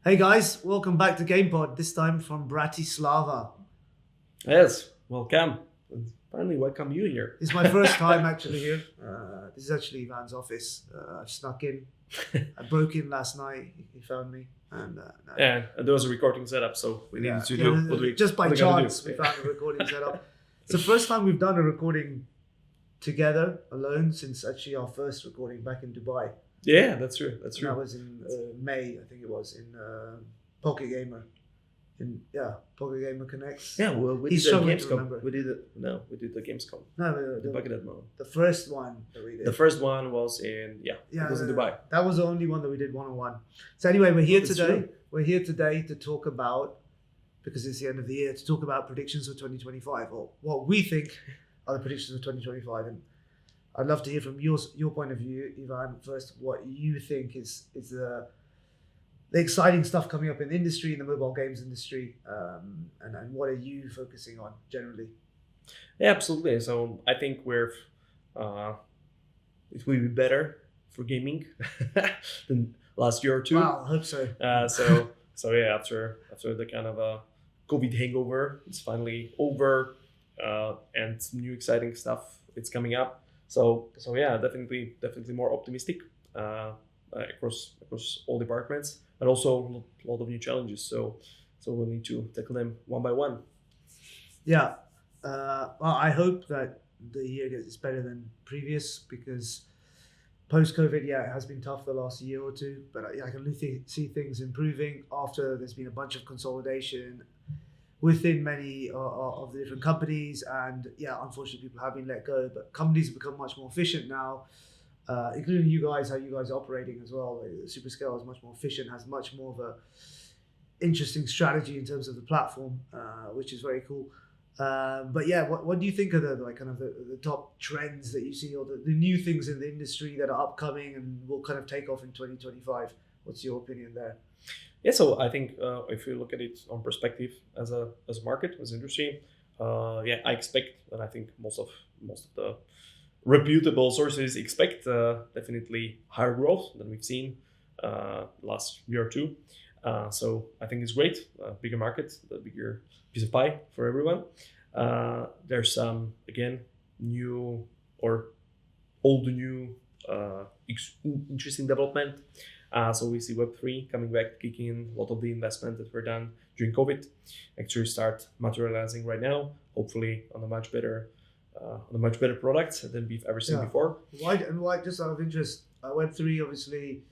Hey guys, welcome back to GamePod, this time from Bratislava. Yes, welcome. Finally, welcome you here. This is my first time actually here. This is actually Ivan's office. I've snuck in. I broke in last night. He found me. And no. Yeah, and there was a recording setup, so we needed to do what we just by what we gotta chance do. we found a recording setup. It's the first time we've done a recording together alone since actually our first recording back in Dubai. Yeah, that's true. That's And true. that was in May, I think it was, in Pocket Gamer. Pocket Gamer Connects. Yeah, well, we He's did the struggling to Gamescom. remember. We did the Gamescom. No, The bucket at moment. the first one that we did. The first one was it was in Dubai. That was the only one that we did one-on-one. So anyway, we're here That's today. true. We're here today to talk about, because it's the end of the year, to talk about predictions for 2025, or what we think are the predictions for 2025. And I'd love to hear from your point of view, Ivan, first, what you think is the exciting stuff coming up in the industry, in the mobile games industry, and what are you focusing on generally? Yeah, absolutely. So I think it will be better for gaming than last year or two. Wow, I hope so. So yeah, after the kind of a COVID hangover, it's finally over, and some new exciting stuff it's coming up. So yeah, definitely more optimistic across all departments, and also a lot of new challenges. So we'll need to tackle them one by one. Yeah. Well, I hope that the year is better than previous, because post-COVID, it has been tough the last year or two, but I can see things improving after there's been a bunch of consolidation within many of the different companies. And unfortunately, people have been let go, but companies have become much more efficient now, including you guys, how you guys are operating as well. Superscale is much more efficient, has much more of a interesting strategy in terms of the platform, which is very cool. But yeah, what do you think of the top trends that you see, or the new things in the industry that are upcoming and will kind of take off in 2025? What's your opinion there? Yeah, so I think if you look at it on perspective as a market, as industry, I expect, and I think most of the reputable sources expect definitely higher growth than we've seen last year or two. So I think it's great, bigger market, the bigger piece of pie for everyone. There's some again new or old new interesting development. So we see Web3 coming back, kicking in. A lot of the investment that were done during COVID actually start materializing right now. Hopefully on a much better product than we've ever seen before. Why? Just out of interest, Web3 obviously.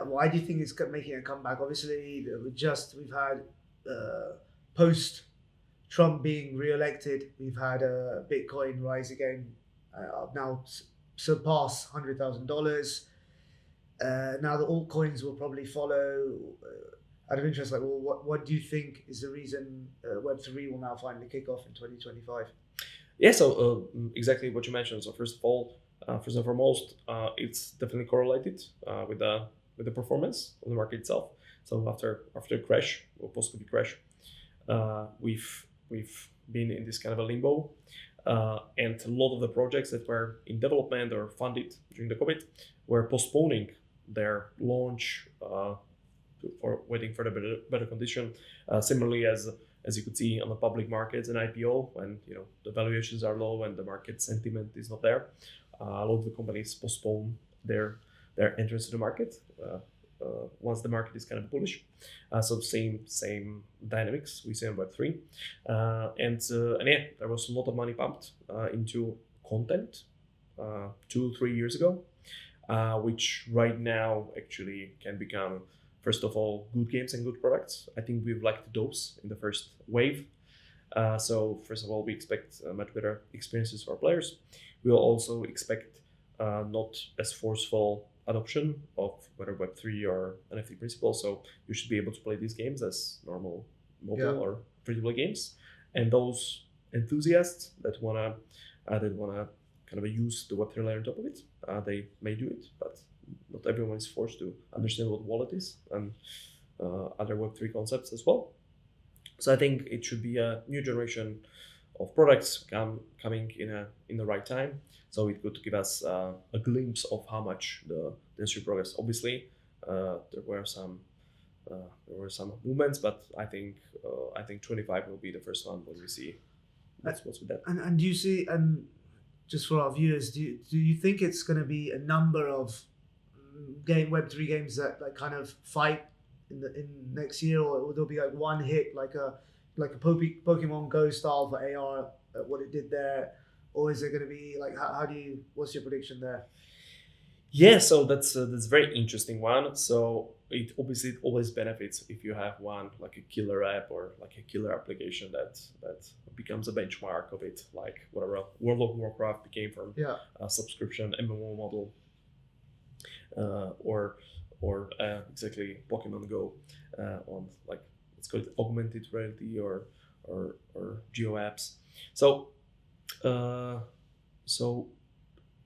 Why do you think it's making a comeback? Obviously, we've had post Trump being re-elected, we've had Bitcoin rise again, now surpass $100,000. Now the altcoins will probably follow. Out of interest, what do you think is the reason Web3 will now finally kick off in 2025? Yeah, so exactly what you mentioned. So first and foremost, it's definitely correlated with the performance of the market itself. So after a crash or post-COVID crash, we've been in this kind of a limbo, and a lot of the projects that were in development or funded during the COVID were postponing their launch or waiting for the better condition. Similarly, as you could see on the public markets and IPO, when the valuations are low and the market sentiment is not there, a lot of the companies postpone their entrance to the market once the market is kind of bullish. So same dynamics we see on Web3, and there was a lot of money pumped into content 2-3 years ago, which right now actually can become, first of all, good games and good products. I think we've liked those in the first wave. So first of all, we expect much better experiences for our players. We will also expect not as forceful adoption of whether Web3 or NFT principles. So you should be able to play these games as normal mobile or free-to-play games. And those enthusiasts that wanna kind of use the Web3 layer on top of it, they may do it, but not everyone is forced to understand what wallet is and other Web3 concepts as well. So I think it should be a new generation of products coming in the right time. So it could give us a glimpse of how much the industry progress. Obviously, there were some there were some movements, but I think 25 will be the first one when we see what's with that. And do you see, and just for our viewers, do you think it's going to be a number of Web3 games that kind of fight in next year, or will there be like one hit like a Pokemon Go style for AR, what it did there, or is it going to be like how do you? What's your prediction there? Yeah, so that's a very interesting one. So it obviously always benefits if you have one like a killer app or like a killer application that becomes a benchmark of it, like whatever World of Warcraft became from Yeah, a subscription MMO model, or exactly Pokemon Go on like it's called augmented reality or geo apps. So uh, so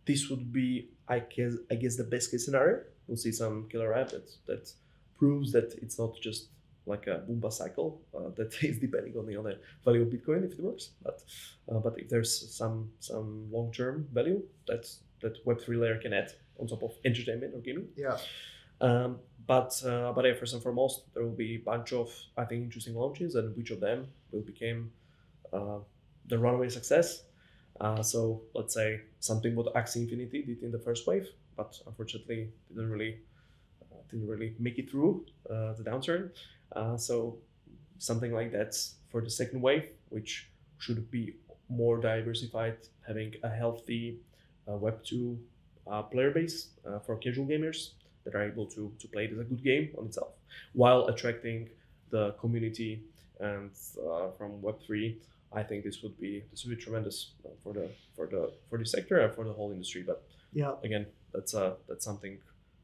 this would be I guess the best case scenario. We'll see some killer app that proves that it's not just like a Boomba cycle that is depending on the value of Bitcoin if it works. But if there's some long term value that Web3 layer can add on top of entertainment or gaming. yeah, But yeah, first and foremost, there will be a bunch of I think interesting launches, and which of them will become uh, the runaway success. So let's say something what Axie Infinity did in the first wave, but unfortunately didn't really make it through the downturn. So something like that for the second wave, which should be more diversified, having a healthy Web2 player base for casual gamers that are able to play it as a good game on itself, while attracting the community and from Web3. I think this would be tremendous for the sector and for the whole industry. But yeah. again, that's something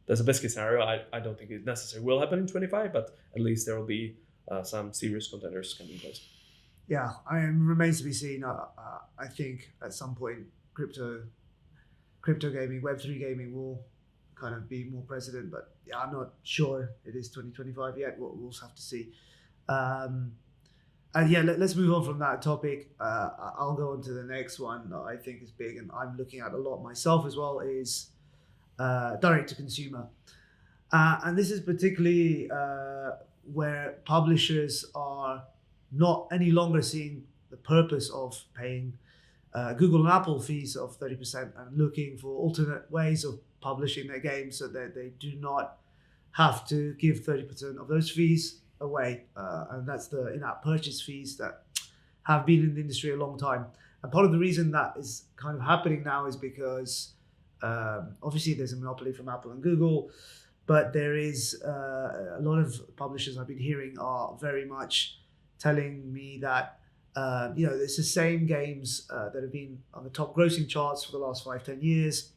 that's a best case scenario. I don't think it necessarily will happen in 25, but at least there will be some serious contenders coming in place. Yeah, I remains to be seen. I think at some point, crypto gaming, Web3 gaming will kind of be more prevalent. But yeah, I'm not sure it is 2025 yet. We'll have to see. And yeah, let's move on from that topic. I'll go on to the next one that I think is big, and I'm looking at a lot myself as well. Is direct to consumer, and this is particularly where publishers are not any longer seeing the purpose of paying Google and Apple fees of 30% and looking for alternate ways of publishing their games so that they do not have to give 30% of those fees away. And that's the in-app purchase fees that have been in the industry a long time. And part of the reason that is kind of happening now is because obviously there's a monopoly from Apple and Google, but there is a lot of publishers I've been hearing are very much telling me that it's the same games that have been on the top grossing charts for the last 5-10 years.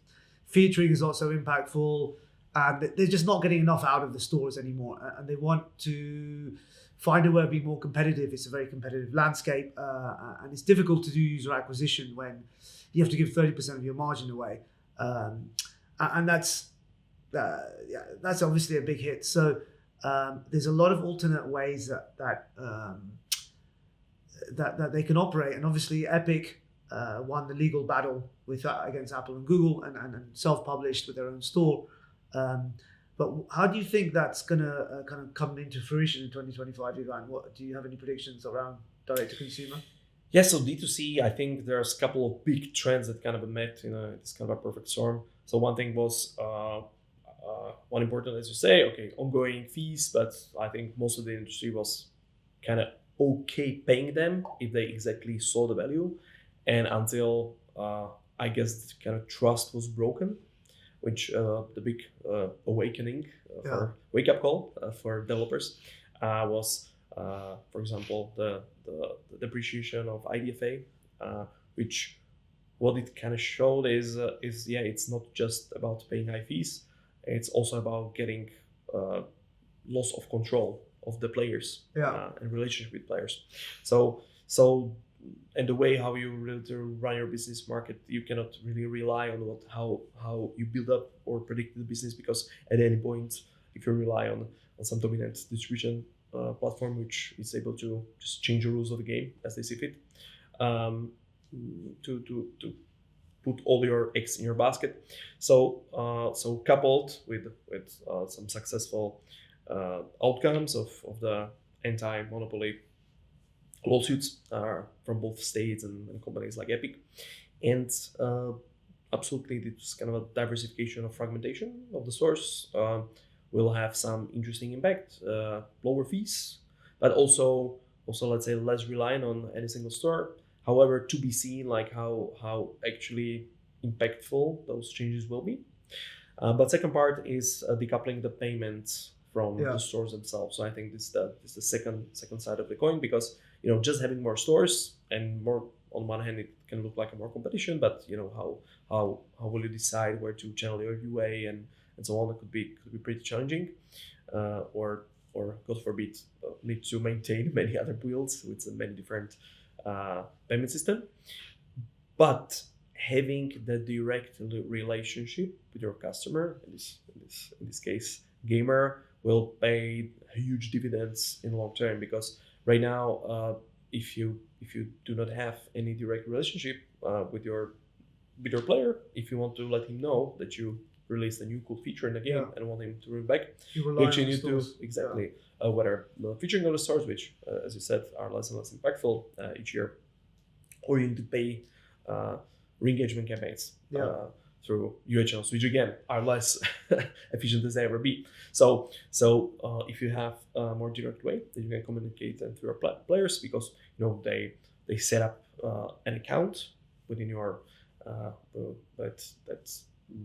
Featuring is not so impactful, and they're just not getting enough out of the stores anymore, and they want to find a way to be more competitive. It's a very competitive landscape, and it's difficult to do user acquisition when you have to give 30% of your margin away, and that's obviously a big hit. So there's a lot of alternate ways that they can operate, and obviously Epic won the legal battle with against Apple and Google, and self-published with their own store. But how do you think that's gonna kind of come into fruition in 2025, Ivan? What do you have any predictions around direct to consumer? Yeah, so D2C, I think there's a couple of big trends that kind of met in this kind of a perfect storm. So one thing was one important, as you say, okay, ongoing fees, but I think most of the industry was kind of okay paying them if they exactly saw the value, and until I guess kind of trust was broken, which the big awakening for wake up call for developers was, for example, the depreciation of IDFA, which what it kind of showed is it's not just about paying high fees, it's also about getting loss of control of the players and relationship with players. So and the way how you really run your business market, you cannot really rely on how you build up or predict the business, because at any point, if you rely on some dominant distribution platform which is able to just change the rules of the game as they see fit, to put all your eggs in your basket. So coupled with some successful outcomes of the anti-monopoly lawsuits from both states and companies like Epic, and absolutely this kind of a diversification of fragmentation of the source will have some interesting impact, lower fees, but also let's say less reliant on any single store. However, to be seen like how actually impactful those changes will be. But second part is decoupling the payments from Yeah. the stores themselves. So I think this is the second side of the coin, because just having more stores and more, on one hand it can look like a more competition, but how will you decide where to channel your UA and so on? It could be pretty challenging, or God forbid need to maintain many other builds with many different payment system. But having the direct relationship with your customer, in this case gamer, will pay huge dividends in long term, because right now, if you do not have any direct relationship with your player, if you want to let him know that you released a new cool feature in the game Yeah. and want him to bring back, You you rely actually on the need to stores. exactly whether featuring on the stores, which as you said are less and less impactful each year, or you need to pay re-engagement campaigns through UA channels, which again are less efficient as they ever be. So if you have a more direct way that you can communicate them through your players, because they set up an account within your that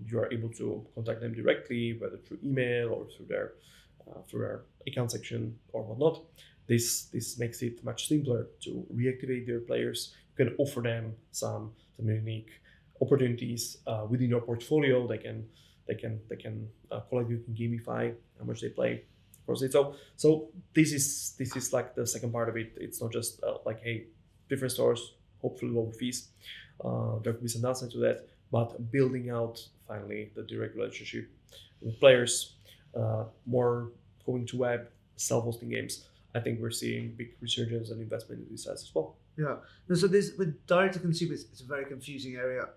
you are able to contact them directly, whether through email or through their account section or whatnot. This makes it much simpler to reactivate their players. You can offer them some unique opportunities within your portfolio. They can collect. You can gamify how much they play. So this is like the second part of it. It's not just like, hey, different stores, hopefully lower fees. There could be some downside to that, but building out finally the direct relationship with players, more going to web, self-hosting games. I think we're seeing big resurgence and investment in these sides as well. Yeah. No, so this with direct to consumer, it's a very confusing area,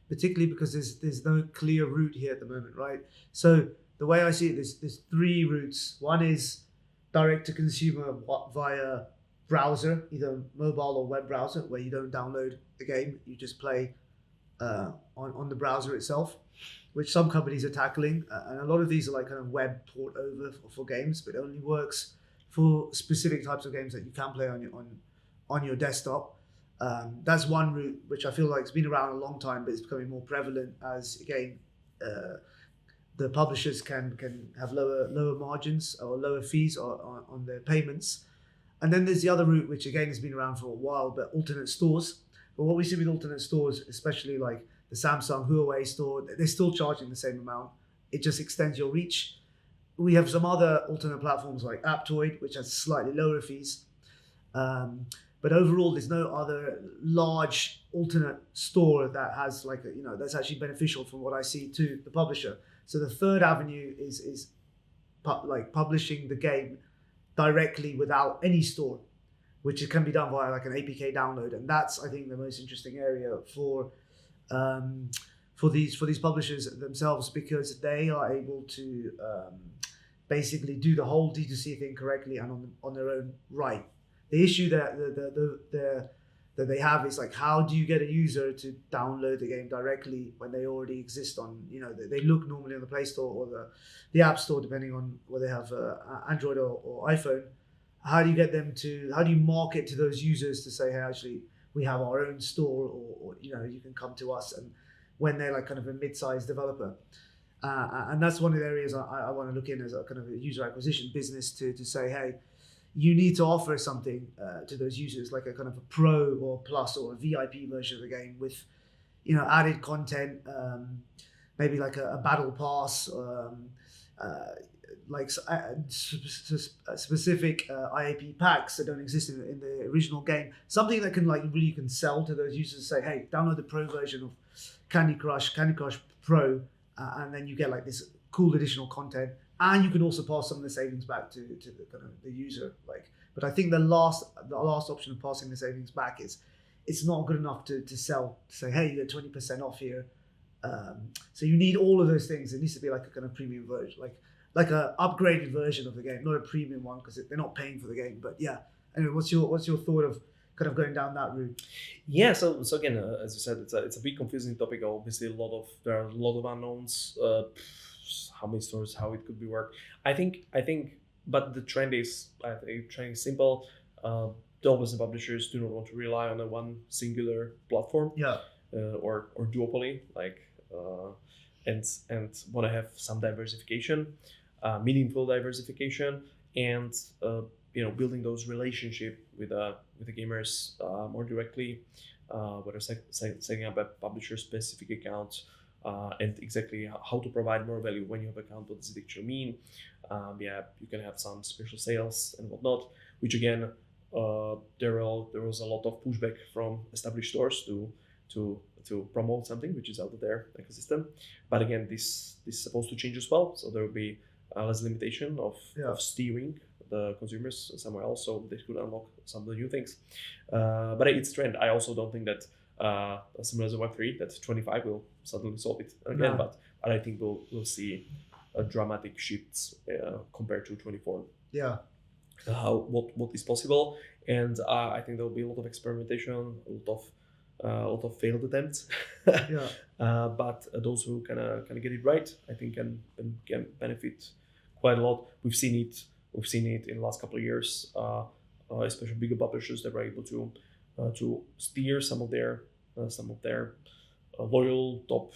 particularly because there's no clear route here at the moment, right? So the way I see it, there's three routes. One is direct to consumer via browser, either mobile or web browser, where you don't download the game, you just play on the browser itself, which some companies are tackling, and a lot of these are like kind of web port over for games, but it only works for specific types of games that you can play on your desktop. That's one route which I feel like it's been around a long time, but it's becoming more prevalent as again the publishers can have lower margins or lower fees on their payments. And then there's the other route, which again has been around for a while, but alternate stores. But what we see with alternate stores, especially like the Samsung Huawei store, they're still charging the same amount. It just extends your reach. We have some other alternate platforms like Aptoid, which has slightly lower fees. But overall, there's no other large alternate store that has like that's actually beneficial from what I see to the publisher. So the third avenue is like publishing the game directly without any store, which can be done via like an APK download, and that's I think the most interesting area for these publishers themselves, because they are able to basically do the whole D2C thing correctly and on their own right. The issue that they have is like, how do you get a user to download the game directly when they already exist on, they look normally on the Play Store or the App Store, depending on whether they have Android or iPhone. How do you market to those users to say, hey, actually, we have our own store, or you can come to us, and when they're like kind of a mid-sized developer. And that's one of the areas I want to look in as a kind of a user acquisition business to say, hey, you need to offer something to those users, like a kind of a pro or plus or a VIP version of the game with, added content, maybe like a battle pass, like specific IAP packs that don't exist in the original game. Something that can like really you can sell to those users. Say, hey, download the pro version of Candy Crush Pro, and then you get like this cool additional content. And you can also pass some of the savings back to the kind of the user. But I think the last option of passing the savings back is it's not good enough to sell. To say, hey, you get 20% off here. So you need all of those things. It needs to be like a kind of premium version, like like a upgraded version of the game, not a premium one because they're not paying for the game. But yeah, anyway, what's your thought of kind of going down that route? Yeah, so again, as you said, it's a big confusing topic. Obviously, there are a lot of unknowns. How many stores, how it could be work. I think, but the trend is, I think, trend is simple. Developers and publishers do not want to rely on a one singular platform, Yeah, or duopoly, like, and want to have some diversification, meaningful diversification, and building those relationship with the gamers more directly, whether setting up a publisher specific account, and exactly how to provide more value when you have account. What does it actually mean? Yeah, you can have some special sales and whatnot, which again, there was a lot of pushback from established stores to promote something which is out of their ecosystem. But again, this is supposed to change as well, so there will be less limitation yeah, of steering the consumers somewhere else, so they could unlock some of the new things. But it's trend. I also don't think that similar to Web3 that 25 will suddenly solve it again, No. but I think we'll see a dramatic shifts compared to 24. yeah, What is possible, and I think there will be a lot of experimentation, a lot of failed attempts. yeah, But those who kind of get it right, I think can benefit quite a lot. We've seen it in the last couple of years, especially bigger publishers that were able to steer some of their loyal top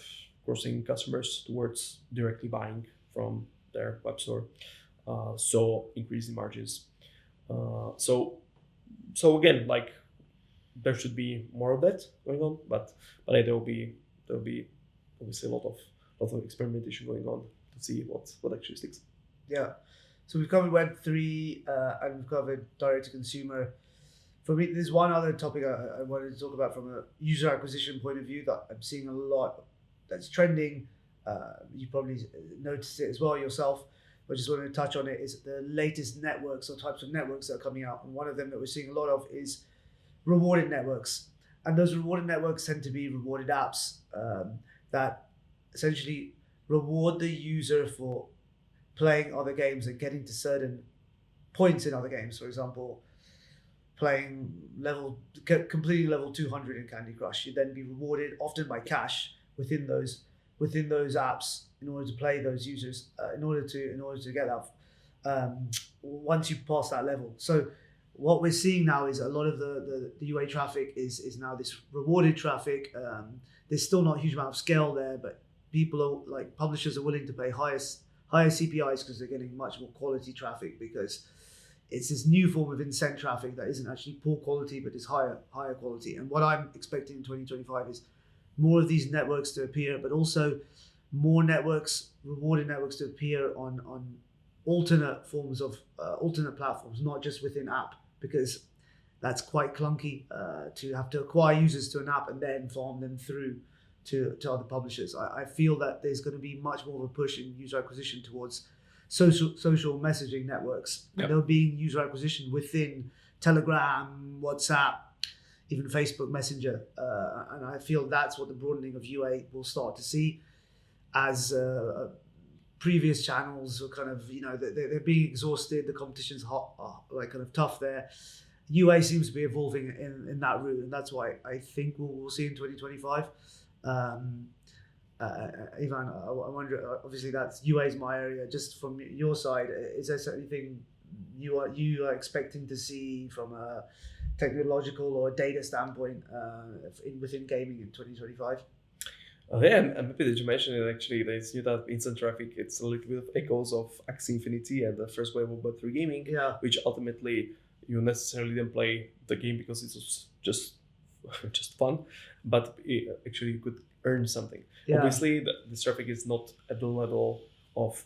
grossing customers towards directly buying from their web store, so increasing margins. So again, like, there should be more of that going on, but there will be obviously a lot of experimentation going on to see what actually sticks. yeah. So we've covered Web3 and we've covered direct to consumer. For me, there's one other topic I wanted to talk about from a user acquisition point of view that I'm seeing a lot that's trending. You probably noticed it as well yourself. But just wanted to touch on it is the latest networks or types of networks that are coming out. And one of them that we're seeing a lot of is rewarded networks. And those rewarded networks tend to be rewarded apps that essentially reward the user for playing other games and getting to certain points in other games. For example, completing level 200 in Candy Crush, you'd then be rewarded often by cash within those apps in order to play those users, in order to get that once you pass that level. So what we're seeing now is a lot of the UA traffic is now this rewarded traffic. There's still not a huge amount of scale there, but publishers are willing to pay higher CPIs because they're getting much more quality traffic, because it's this new form of incent traffic that isn't actually poor quality but is higher quality. And what I'm expecting in 2025 is more of these networks to appear, but also more rewarded networks to appear on alternate forms of alternate platforms, not just within app, because that's quite clunky to have to acquire users to an app and then farm them through to other publishers. I feel that there's going to be much more of a push in user acquisition towards social messaging networks. Yep. There'll be user acquisition within Telegram, WhatsApp, even Facebook Messenger, and I feel that's what the broadening of UA will start to see, as previous channels are kind of, they're being exhausted, the competition's hot, like kind of tough there. UA seems to be evolving in that route, and that's why I think we'll see in 2025. Ivan, I wonder, obviously that's UA is my area. Just from your side, is there anything you are expecting to see from a technological or data standpoint within gaming in 2025? Yeah, I'm happy that you mentioned it. Actually, there's that instant traffic. It's a little bit of echoes of Axie Infinity and the first wave of Web3 gaming, Yeah, which ultimately you necessarily didn't play the game because it was just fun, but actually you could earn something. yeah, Obviously, this traffic is not at the level of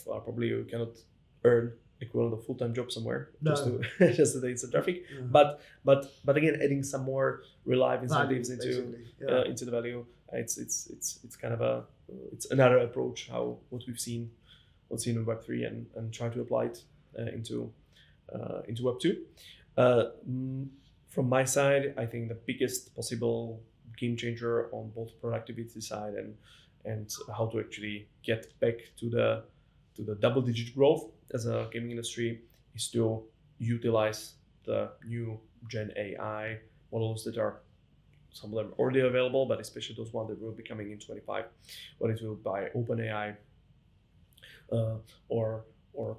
probably you cannot earn equivalent of full-time job somewhere just No. to just to the instant traffic. Yeah. But again, adding some more reliable incentives Value, basically. into the value, it's kind of it's another approach what we've seen in Web3 and try to apply it into Web2. From my side, I think the biggest possible game changer on both productivity side and how to actually get back to to the double-digit growth as a gaming industry is to utilize the new Gen AI models that are, some of them already available, but especially those ones that will be coming in 25, whether it will by OpenAI or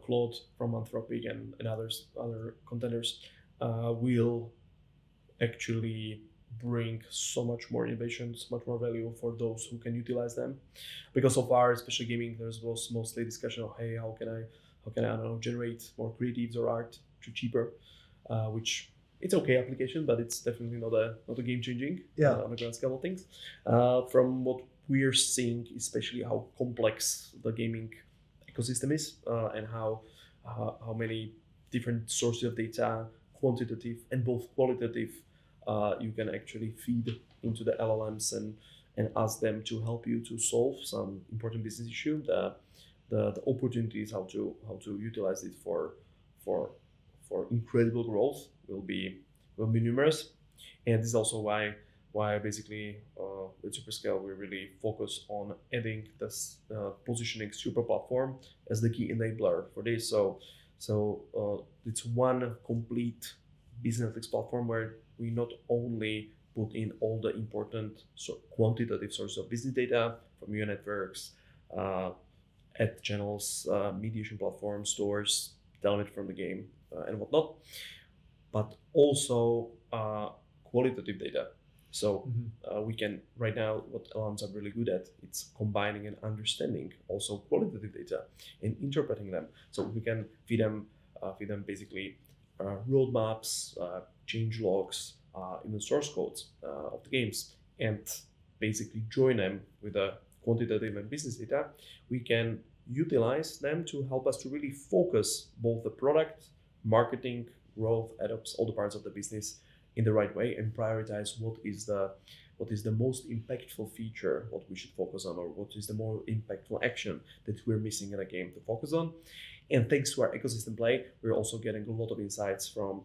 Claude from Anthropic and other contenders, will actually bring so much more innovation, so much more value for those who can utilize them. Because so far, especially gaming, there's was mostly discussion of, hey, how can I I don't know, generate more creatives or art to cheaper, which it's okay application, but it's definitely not a game changing on the grand scale of things. From what we're seeing, especially how complex the gaming ecosystem is, and how many different sources of data, quantitative and both qualitative, you can actually feed into the LLMs and ask them to help you to solve some important business issue. The opportunities how to utilize it for incredible growth will be numerous, and this is also why basically with Superscale we really focus on adding this positioning super platform as the key enabler for this. So it's one complete business analytics platform where we not only put in all the important quantitative sources of business data from your networks, ad channels, mediation platforms, stores, telemetry from the game, and whatnot, but also qualitative data. So we can, right now, what LLMs are really good at, it's combining and understanding also qualitative data and interpreting them. So we can feed them basically roadmaps, change logs, even source codes of the games, and basically join them with the quantitative and business data. We can utilize them to help us to really focus both the product, marketing, growth, adopts, all the parts of the business in the right way, and prioritize what is the most impactful feature, what we should focus on, or what is the more impactful action that we're missing in a game to focus on. And thanks to our ecosystem play, we're also getting a lot of insights from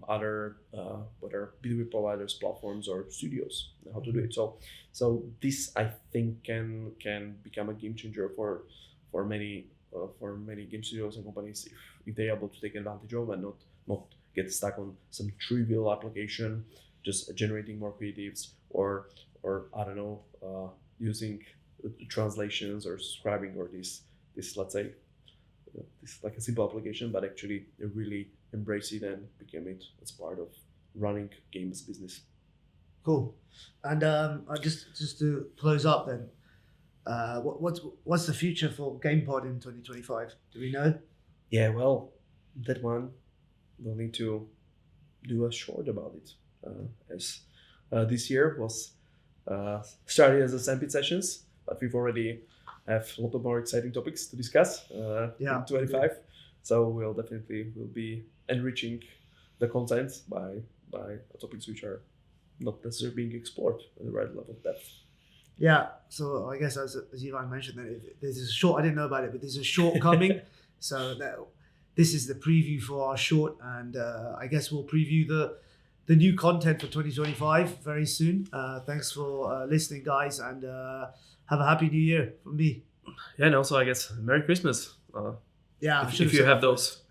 other whether B2B providers, platforms, or studios how to do it. So this, I think, can become a game changer for many game studios and companies if they're able to take advantage of and not get stuck on some trivial application, just generating more creatives or I don't know, using translations or subscribing or this let's say this like a simple application, but actually they really embrace it and become it as part of running games business. Cool. And just to close up then, what's the future for GamePod in 2025? Do we know? Yeah, well, that one we'll need to do a short about it, as this year was started as a Sandpit sessions, but we've already have a lot of more exciting topics to discuss in 25. So we'll be enriching the content by topics which are not necessarily being explored at the right level of depth. Yeah, so I guess as Ivan mentioned, that there's a short, I didn't know about it, but there's a short coming. So this is the preview for our short, and I guess we'll preview the new content for 2025 very soon. Thanks for listening, guys, and have a happy new year from me. Yeah, and also I guess Merry Christmas. Yeah, if you have those.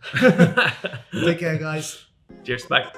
Take care, guys. Cheers, bye.